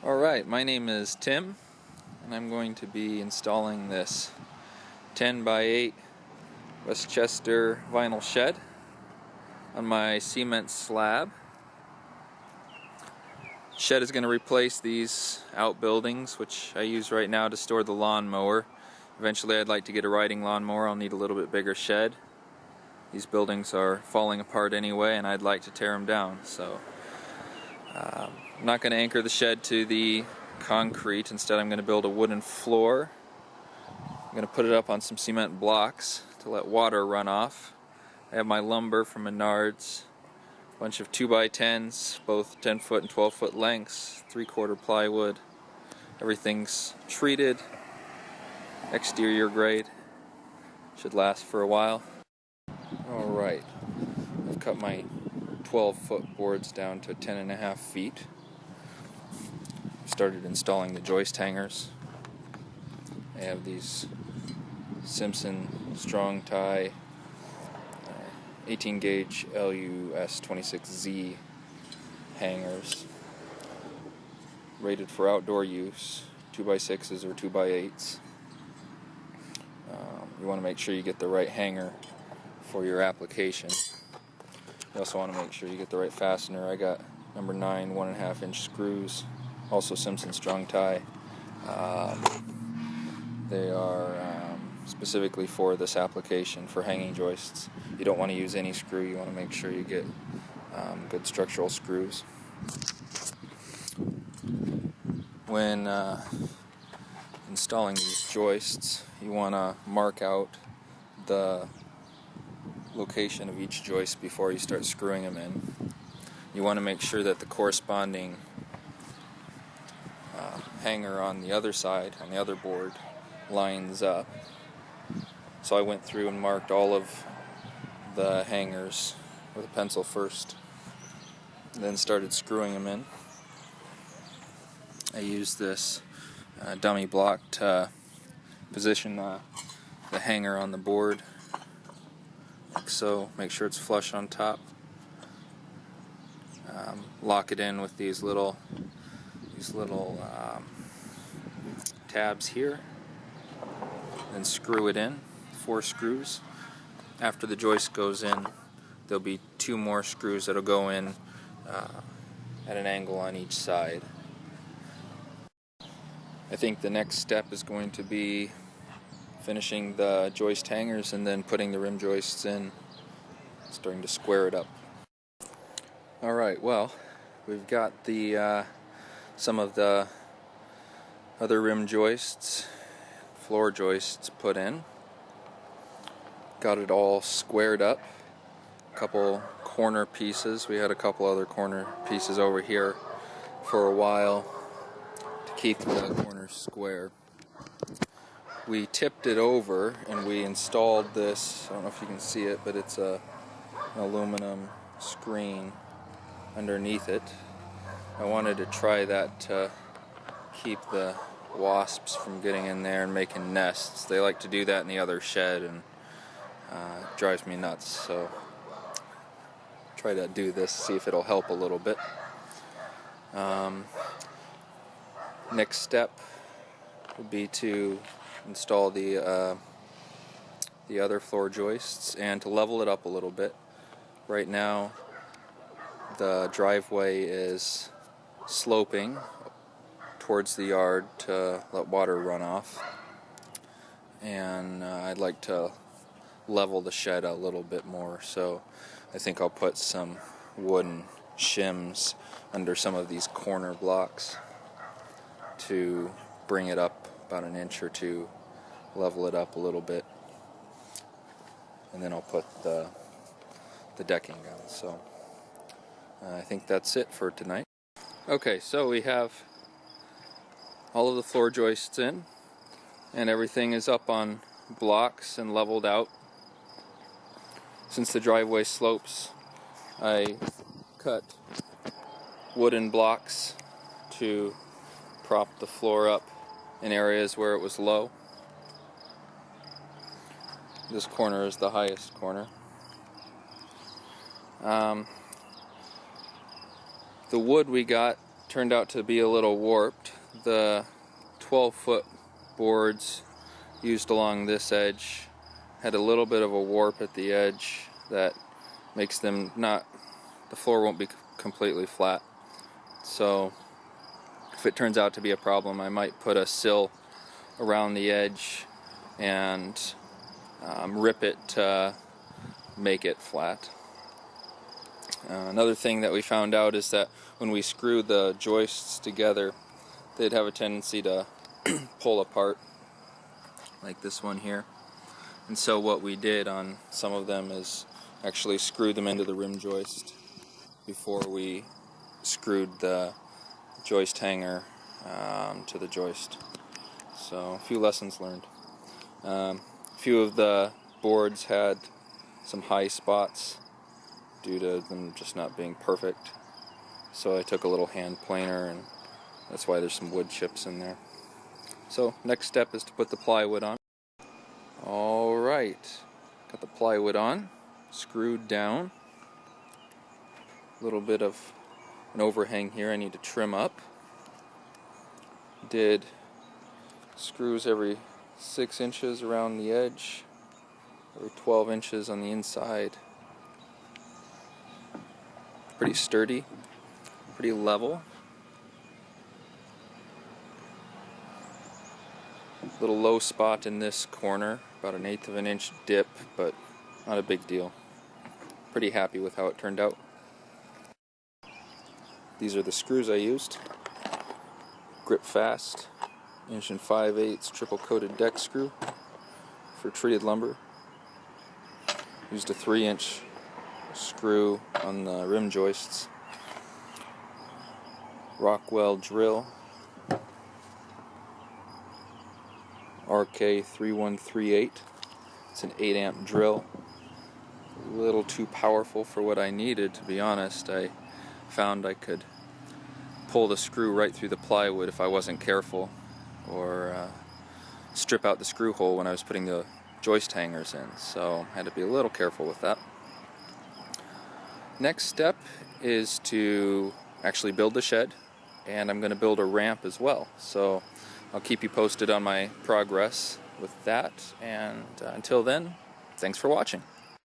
Alright, my name is Tim, and I'm going to be installing this 10 by 8 Westchester vinyl shed on my cement slab. Shed is going to replace these outbuildings, which I use right now to store the lawnmower. Eventually I'd like to get a riding lawnmower. I'll need a little bit bigger shed. These buildings are falling apart anyway, and I'd like to tear them down. So I'm not going to anchor the shed to the concrete. Instead, I'm going to build a wooden floor. I'm going to put it up on some cement blocks to let water run off. I have my lumber from Menards, a bunch of 2x10s, both 10-foot and 12-foot lengths, 3/4 plywood. Everything's treated, exterior grade. Should last for a while. Alright, I've cut my 12-foot boards down to 10.5 feet. Started installing the joist hangers. I have these Simpson strong tie 18 gauge LUS 26Z hangers, rated for outdoor use, 2x6s or 2x8s. You want to make sure you get the right hanger for your application. You also want to make sure you get the right fastener. I got number 9 1.5 inch screws, also Simpson strong tie. They are specifically for this application for hanging joists. You don't want to use any screw. You want to make sure you get good structural screws. When installing these joists, you want to mark out the location of each joist before you start screwing them in. You want to make sure that the corresponding hanger on the other side, on the other board, lines up. So I went through and marked all of the hangers with a pencil first, then started screwing them in. I used this dummy block to position the hanger on the board, like so. Make sure it's flush on top. Lock it in with these little tabs here, then screw it in, 4 screws. After the joist goes in, there'll be 2 more screws that'll go in at an angle on each side. I think the next step is going to be finishing the joist hangers and then putting the rim joists in, starting to square it up. Alright, well, we've got the some of the other rim joists, floor joists put in. Got it all squared up. A couple corner pieces. We had a couple other corner pieces over here for a while to keep the corners square. We tipped it over and we installed this, I don't know if you can see it, but it's an aluminum screen underneath it. I wanted to try that to keep the wasps from getting in there and making nests. They like to do that in the other shed, and it drives me nuts. So try to do this, see if it'll help a little bit. Next step would be to install the other floor joists and to level it up a little bit. Right now the driveway is sloping towards the yard to let water run off, and I'd like to level the shed a little bit more, so I think I'll put some wooden shims under some of these corner blocks to bring it up about an inch or two, level it up a little bit, and then I'll put the decking down. So I think that's it for tonight. Okay, so we have all of the floor joists in, and everything is up on blocks and leveled out. Since the driveway slopes, I cut wooden blocks to prop the floor up in areas where it was low. This corner is the highest corner. The wood we got turned out to be a little warped. The 12-foot boards used along this edge had a little bit of a warp at the edge that makes them not, the floor won't be completely flat. So if it turns out to be a problem, I might put a sill around the edge and rip it to make it flat. Another thing that we found out is that when we screw the joists together, they'd have a tendency to pull apart, like this one here. And so what we did on some of them is actually screw them into the rim joist before we screwed the joist hanger to the joist. So a few lessons learned. A few of the boards had some high spots due to them just not being perfect. So I took a little hand planer, and that's why there's some wood chips in there. So next step is to put the plywood on. Alright, got the plywood on, screwed down. A little bit of an overhang here I need to trim up. Did screws every 6 inches around the edge, every 12 inches on the inside. Pretty sturdy, pretty level. Little low spot in this corner, about 1/8 of an inch dip, but not a big deal. Pretty happy with how it turned out. These are the screws I used. Grip Fast 1 5/8" triple coated deck screw for treated lumber. Used a 3-inch screw on the rim joists. Rockwell drill, RK3138. It's an 8-amp drill. A little too powerful for what I needed, to be honest. I found I could pull the screw right through the plywood if I wasn't careful, or strip out the screw hole when I was putting the joist hangers in, so I had to be a little careful with that. Next step is to actually build the shed, and I'm going to build a ramp as well, so I'll keep you posted on my progress with that, and until then, thanks for watching.